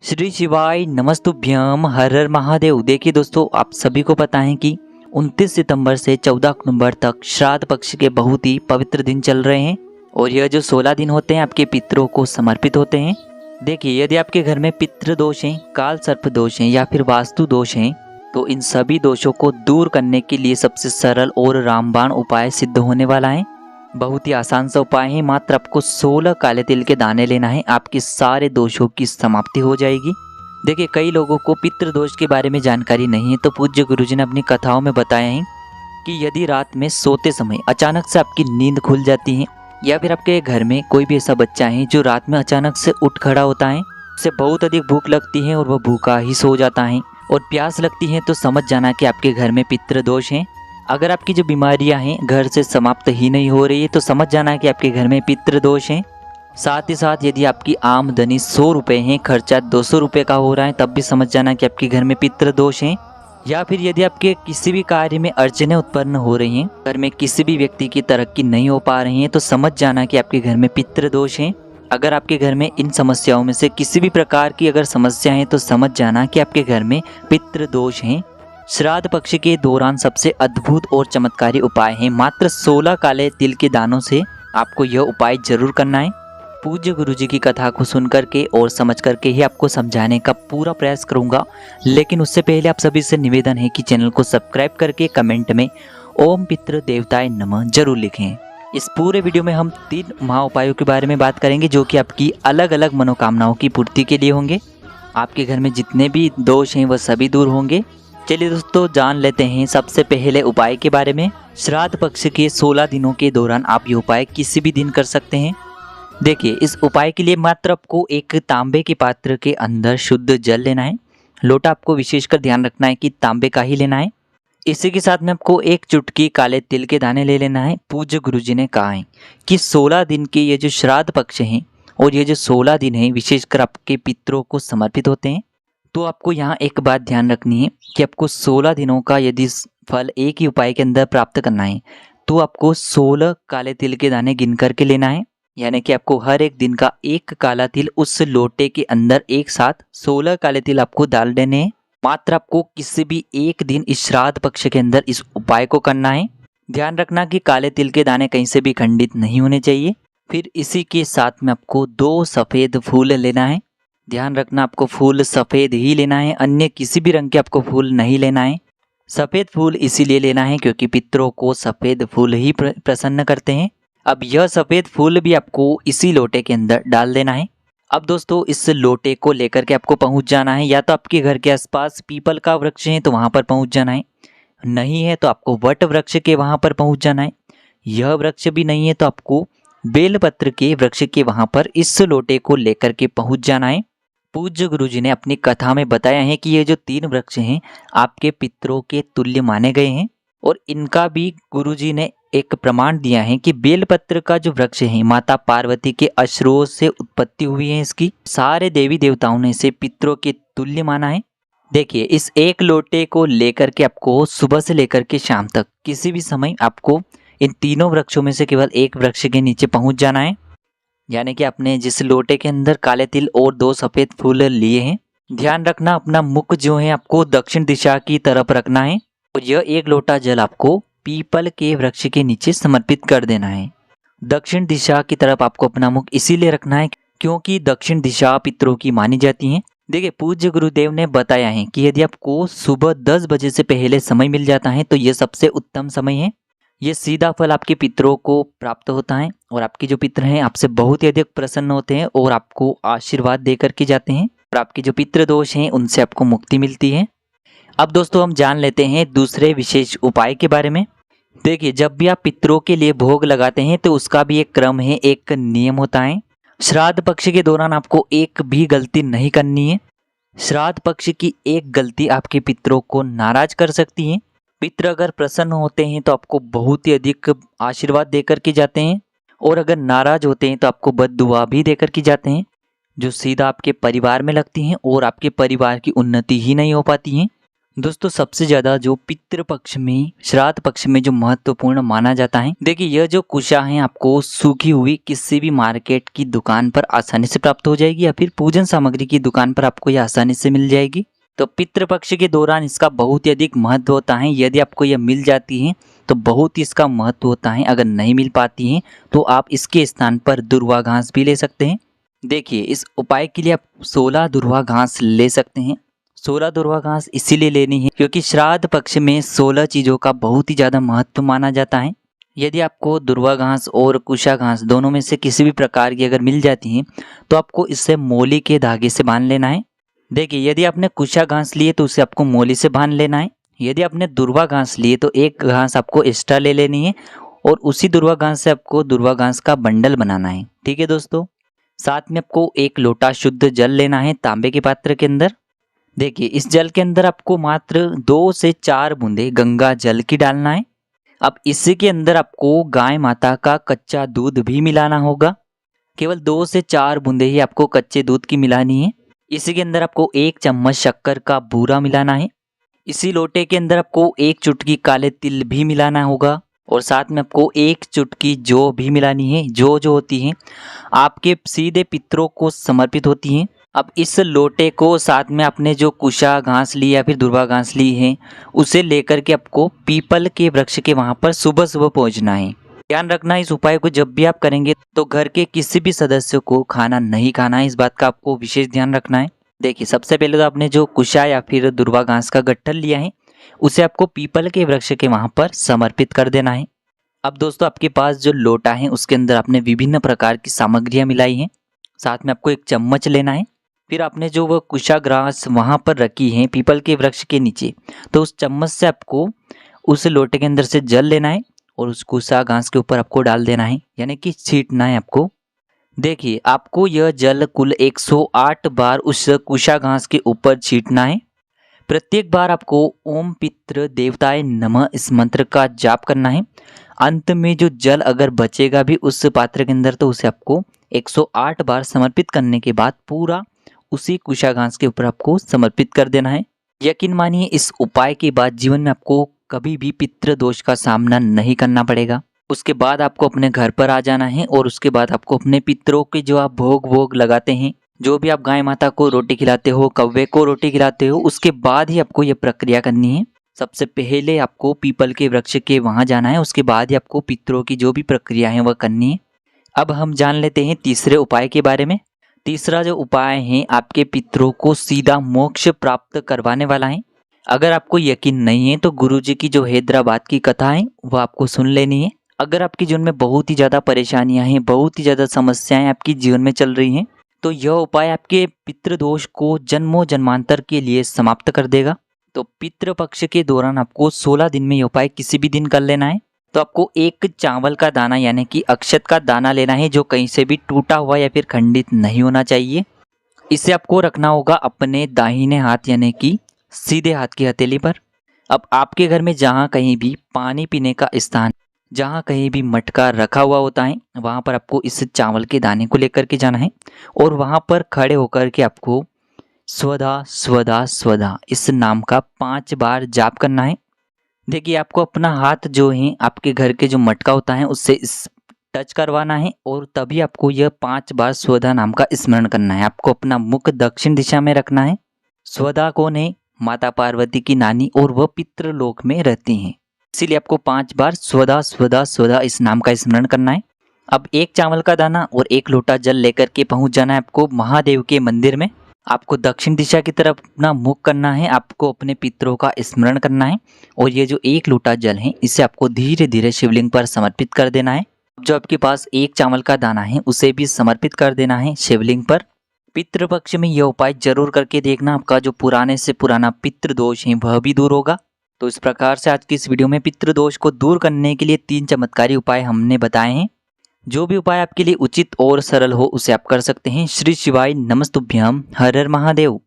श्री शिवाय नमस्तुभ्यम हर हर महादेव। देखिए दोस्तों, आप सभी को पता है कि 29 सितंबर से 14 अक्टूबर तक श्राद्ध पक्ष के बहुत ही पवित्र दिन चल रहे हैं और यह जो 16 दिन होते हैं आपके पितरों को समर्पित होते हैं। देखिए, यदि आपके घर में पितृ दोष हैं, काल सर्प दोष हैं या फिर वास्तु दोष हैं, तो इन सभी दोषों को दूर करने के लिए सबसे सरल और रामबाण उपाय सिद्ध होने वाला है। बहुत ही आसान सा उपाय है। मात्र आपको 16 काले तिल के दाने लेना है, आपके सारे दोषों की समाप्ति हो जाएगी। देखिए, कई लोगों को पितृ दोष के बारे में जानकारी नहीं है, तो पूज्य गुरुजी ने अपनी कथाओं में बताया है कि यदि रात में सोते समय अचानक से आपकी नींद खुल जाती है या फिर आपके घर में कोई भी ऐसा बच्चा है जो रात में अचानक से उठ खड़ा होता है, उसे बहुत अधिक भूख लगती है और वह भूखा ही सो जाता है और प्यास लगती है, तो समझ जाना कि आपके घर में पितृ दोष है। अगर आपकी जो बीमारियां हैं घर से समाप्त ही नहीं हो रही है, तो समझ जाना कि आपके घर में पितृ दोष है। साथ ही साथ यदि आपकी आमदनी 100 रुपये है, खर्चा 200 रुपये का हो रहा है, तब भी समझ जाना कि आपके घर में पितृ दोष है। या फिर यदि आपके किसी भी कार्य में अड़चनें उत्पन्न हो रही हैं, घर में किसी भी व्यक्ति की तरक्की नहीं हो पा रही है, तो समझ जाना कि आपके घर में पितृ दोष है। अगर आपके घर में इन समस्याओं में से किसी भी प्रकार की अगर समस्या है, तो समझ जाना कि आपके घर में पितृ दोष है। श्राद्ध पक्ष के दौरान सबसे अद्भुत और चमत्कारी उपाय है। मात्र 16 काले तिल के दानों से आपको यह उपाय जरूर करना है। पूज्य गुरुजी की कथा को सुन करके और समझ करके ही आपको समझाने का पूरा प्रयास करूंगा, लेकिन उससे पहले आप सभी से निवेदन है कि चैनल को सब्सक्राइब करके कमेंट में ओम पितृ देवताय नमः जरूर लिखें। इस पूरे वीडियो में हम 3 महा उपायों के बारे में बात करेंगे, जो कि आपकी अलग अलग मनोकामनाओं की पूर्ति के लिए होंगे। आपके घर में जितने भी दोष हैं वह सभी दूर होंगे। चलिए दोस्तों, जान लेते हैं सबसे पहले उपाय के बारे में। श्राद्ध पक्ष के 16 दिनों के दौरान आप ये उपाय किसी भी दिन कर सकते हैं। देखिए, इस उपाय के लिए मात्र आपको एक तांबे के पात्र के अंदर शुद्ध जल लेना है। लोटा आपको विशेषकर ध्यान रखना है कि तांबे का ही लेना है। इसी के साथ में आपको एक चुटकी काले तिल के दाने ले लेना है। पूज्य गुरुजी ने कहा है कि 16 दिन के ये जो श्राद्ध पक्ष हैं और ये जो 16 दिन हैं विशेषकर आपके पितरों को समर्पित होते हैं। तो आपको यहाँ एक बात ध्यान रखनी है कि आपको 16 दिनों का यदि फल एक ही उपाय के अंदर प्राप्त करना है, तो आपको 16 काले तिल के दाने गिन करके लेना है। यानी कि आपको हर एक दिन का एक काला तिल उस लोटे के अंदर एक साथ 16 काले तिल आपको डाल देने हैं। मात्र आपको किसी भी एक दिन इस श्राद्ध पक्ष के अंदर इस उपाय को करना है। ध्यान रखना कि काले तिल के दाने कहीं से भी खंडित नहीं होने चाहिए। फिर इसी के साथ में आपको 2 सफ़ेद फूल लेना है। ध्यान रखना, आपको फूल सफ़ेद ही लेना है, अन्य किसी भी रंग के आपको फूल नहीं लेना है। सफ़ेद फूल इसीलिए लेना है क्योंकि पितरों को सफ़ेद फूल ही प्रसन्न करते हैं। अब यह सफ़ेद फूल भी आपको इसी लोटे के अंदर डाल देना है। अब दोस्तों, इस लोटे को लेकर के आपको पहुंच जाना है। या तो आपके घर के आसपास पीपल का वृक्ष है तो वहां पर पहुंच जाना है, नहीं है तो आपको वट वृक्ष के वहां पर पहुंच जाना है। यह वृक्ष भी नहीं है तो आपको बेलपत्र के वृक्ष के वहां पर इस लोटे को लेकर के पहुंच जाना है। पूज्य गुरुजी ने अपनी कथा में बताया है कि ये जो 3 वृक्ष हैं आपके पितरों के तुल्य माने गए हैं और इनका भी गुरुजी ने एक प्रमाण दिया है कि बेलपत्र का जो वृक्ष है माता पार्वती के अश्रुओं से उत्पत्ति हुई है। इसकी सारे देवी देवताओं ने इसे पितरों के तुल्य माना है। देखिए, इस एक लोटे को लेकर के आपको सुबह से लेकर के शाम तक किसी भी समय आपको इन तीनों वृक्षों में से केवल एक वृक्ष के नीचे पहुंच जाना है। यानी कि आपने जिस लोटे के अंदर काले तिल और 2 सफ़ेद फूल लिए हैं, ध्यान रखना अपना मुख जो है आपको दक्षिण दिशा की तरफ रखना है और यह एक लोटा जल आपको पीपल के वृक्ष के नीचे समर्पित कर देना है। दक्षिण दिशा की तरफ आपको अपना मुख इसीलिए रखना है क्योंकि दक्षिण दिशा पितरों की मानी जाती है। देखिए, पूज्य गुरुदेव ने बताया है कि यदि आपको सुबह 10 बजे से पहले समय मिल जाता है तो यह सबसे उत्तम समय है। ये सीधा फल आपके पितरों को प्राप्त होता है और आपके जो पितर हैं आपसे बहुत ही अधिक प्रसन्न होते हैं और आपको आशीर्वाद देकर के जाते हैं और आपके जो पितृ दोष हैं उनसे आपको मुक्ति मिलती है। अब दोस्तों, हम जान लेते हैं दूसरे विशेष उपाय के बारे में। देखिए, जब भी आप पितरों के लिए भोग लगाते हैं तो उसका भी एक क्रम है, एक नियम होता है। श्राद्ध पक्ष के दौरान आपको एक भी गलती नहीं करनी है। श्राद्ध पक्ष की एक गलती आपके पितरों को नाराज कर सकती है। पितर अगर प्रसन्न होते हैं तो आपको बहुत ही अधिक आशीर्वाद देकर के जाते हैं और अगर नाराज होते हैं तो आपको बद्दुआ भी देकर के जाते हैं, जो सीधा आपके परिवार में लगती हैं और आपके परिवार की उन्नति ही नहीं हो पाती है। दोस्तों सबसे ज्यादा जो पितृपक्ष में, श्राद्ध पक्ष में जो महत्वपूर्ण माना जाता है, देखिए यह जो कुशा है आपको सूखी हुई किसी भी मार्केट की दुकान पर आसानी से प्राप्त हो जाएगी या फिर पूजन सामग्री की दुकान पर आपको यह आसानी से मिल जाएगी। तो पितृपक्ष के दौरान इसका बहुत ही अधिक महत्व होता है। यदि आपको यह मिल जाती है तो बहुत ही इसका महत्व होता है। अगर नहीं मिल पाती है तो आप इसके स्थान पर दुर्वा घास भी ले सकते हैं। देखिए इस उपाय के लिए आप 16 दुर्वा घास ले सकते हैं। 16 दुर्वा घास इसीलिए लेनी है क्योंकि श्राद्ध पक्ष में 16 चीज़ों का बहुत ही ज़्यादा महत्व माना जाता है। यदि आपको दुर्वा घास और कुशा घास दोनों में से किसी भी प्रकार की अगर मिल जाती है तो आपको इससे मोली के धागे से बांध लेना है। देखिए यदि आपने कुशा घास लिए तो उसे आपको मोली से बांध लेना है। यदि आपने दुर्वा घास लिए तो एक घास आपको एक्स्ट्रा ले लेनी है और उसी दुर्वा घास से आपको दुर्वा घास का बंडल बनाना है। ठीक है दोस्तों, साथ में आपको एक लोटा शुद्ध जल लेना है तांबे के पात्र के अंदर। देखिए इस जल के अंदर आपको मात्र 2 से 4 बूंदे गंगा जल की डालना है। अब इसी के अंदर आपको गाय माता का कच्चा दूध भी मिलाना होगा। केवल 2 से 4 बूंदे ही आपको कच्चे दूध की मिलानी है। इसी के अंदर आपको 1 चम्मच शक्कर का बूरा मिलाना है। इसी लोटे के अंदर आपको 1 चुटकी काले तिल भी मिलाना होगा और साथ में आपको 1 चुटकी जौ भी मिलानी है। जौ जो होती है आपके सीधे पितरों को समर्पित होती हैं। अब इस लोटे को साथ में आपने जो कुशा घास ली या फिर दुर्वा घास ली है उसे लेकर के आपको पीपल के वृक्ष के वहाँ पर सुबह सुबह पहुँचना है। ध्यान रखना इस उपाय को जब भी आप करेंगे तो घर के किसी भी सदस्य को खाना नहीं खाना है। इस बात का आपको विशेष ध्यान रखना है। देखिए सबसे पहले तो आपने जो कुशा या फिर दुर्वा घास का गट्ठल लिया है उसे आपको पीपल के वृक्ष के वहाँ पर समर्पित कर देना है। अब दोस्तों आपके पास जो लोटा है उसके अंदर आपने विभिन्न प्रकार की सामग्रियाँ मिलाई हैं। साथ में आपको 1 चम्मच लेना है। फिर आपने जो वह कुशा घास वहाँ पर रखी है पीपल के वृक्ष के नीचे, तो उस चम्मच से आपको उस लोटे के अंदर से जल लेना है और उस कुशा घास के ऊपर आपको डाल देना है, यानी कि छींटना है आपको। देखिए आपको यह जल कुल 108 बार उस कुशा घास के ऊपर छींटना है। प्रत्येक बार आपको ओम पितृ देवताय नमः इस मंत्र का जाप करना है। अंत में जो जल अगर बचेगा भी उस पात्र के अंदर तो उसे आपको 108 बार समर्पित करने के बाद पूरा उसी कुशा घास के ऊपर आपको समर्पित कर देना है। यकीन मानिए इस उपाय के बाद जीवन में आपको कभी भी पितृ दोष का सामना नहीं करना पड़ेगा। उसके बाद आपको अपने घर पर आ जाना है और उसके बाद आपको अपने पितरों के जो आप भोग लगाते हैं, जो भी आप गाय माता को रोटी खिलाते हो, कौवे को रोटी खिलाते हो, उसके बाद ही आपको यह प्रक्रिया करनी है। सबसे पहले आपको पीपल के वृक्ष के वहाँ जाना है, उसके बाद ही आपको पितरों की जो भी प्रक्रिया है वह करनी है। अब हम जान लेते हैं तीसरे उपाय के बारे में। तीसरा जो उपाय है आपके पितरों को सीधा मोक्ष प्राप्त करवाने वाला है। अगर आपको यकीन नहीं है तो गुरुजी की जो हैदराबाद की कथा है वह आपको सुन लेनी है। अगर आपके जीवन में बहुत ही ज़्यादा परेशानियां हैं, बहुत ही ज़्यादा समस्याएं आपके जीवन में चल रही हैं, तो यह उपाय आपके पितृदोष को जन्मों जन्मांतर के लिए समाप्त कर देगा। तो पितृपक्ष के दौरान आपको 16 दिन में यह उपाय किसी भी दिन कर लेना है। तो आपको 1 चावल का दाना यानी कि अक्षत का दाना लेना है, जो कहीं से भी टूटा हुआ या फिर खंडित नहीं होना चाहिए। इसे आपको रखना होगा अपने दाहिने हाथ यानी कि सीधे हाथ की हथेली पर। अब आपके घर में जहाँ कहीं भी पानी पीने का स्थान, जहाँ कहीं भी मटका रखा हुआ होता है, वहाँ पर आपको इस चावल के दाने को लेकर के जाना है और वहाँ पर खड़े होकर के आपको स्वधा स्वधा स्वधा इस नाम का 5 बार जाप करना है। देखिए आपको अपना हाथ जो है आपके घर के जो मटका होता है उससे इस टच करवाना है और तभी आपको यह 5 बार स्वधा नाम का स्मरण करना है। आपको अपना मुख दक्षिण दिशा में रखना है। स्वधा कौन है? माता पार्वती की नानी, और वह पितृलोक में रहती हैं, इसीलिए आपको 5 बार स्वधा स्वधा स्वधा इस नाम का स्मरण करना है। अब 1 चावल का दाना और 1 लोटा जल लेकर के पहुंच जाना है आपको महादेव के मंदिर में। आपको दक्षिण दिशा की तरफ अपना मुख करना है, आपको अपने पितरों का स्मरण करना है और ये जो 1 लोटा जल है इसे आपको धीरे धीरे शिवलिंग पर समर्पित कर देना है। जो आपके पास 1 चावल का दाना है उसे भी समर्पित कर देना है शिवलिंग पर। पितृपक्ष में यह उपाय जरूर करके देखना, आपका जो पुराने से पुराना पितृदोष है वह भी दूर होगा। तो इस प्रकार से आज की इस वीडियो में पितृदोष को दूर करने के लिए 3 चमत्कारी उपाय हमने बताए हैं। जो भी उपाय आपके लिए उचित और सरल हो उसे आप कर सकते हैं। श्री शिवाय नमस्तुभ्यम, हर हर महादेव।